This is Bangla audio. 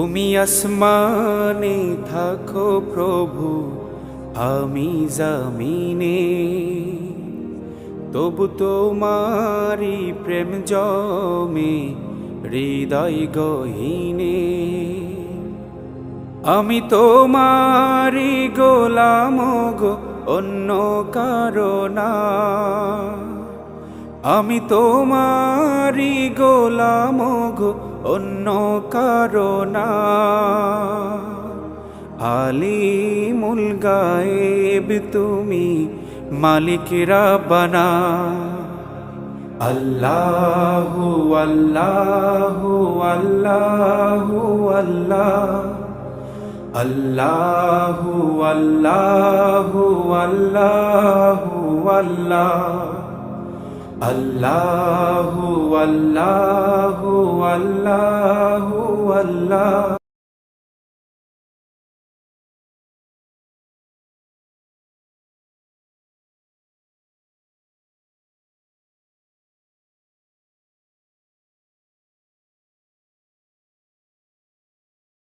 তুমি আসমানে থাকো প্রভু, আমি জমিনে, তবু তোমারি প্রেম জমে হৃদয় গহীনে। আমি তোমারি গোলাম গো, অন্য কারো না। আমি তোমারি গোলাম গো, অন্য কারো না। আলিমুল গায়েব তুমি, মালিক রাব্বানা। আল্লাহু আল্লাহু আল্লাহু আল্লাহ, আল্লাহু আল্লাহু আল্লাহু আল্লাহ, আল্লাহু আল্লাহু আল্লাহু আল্লাহ।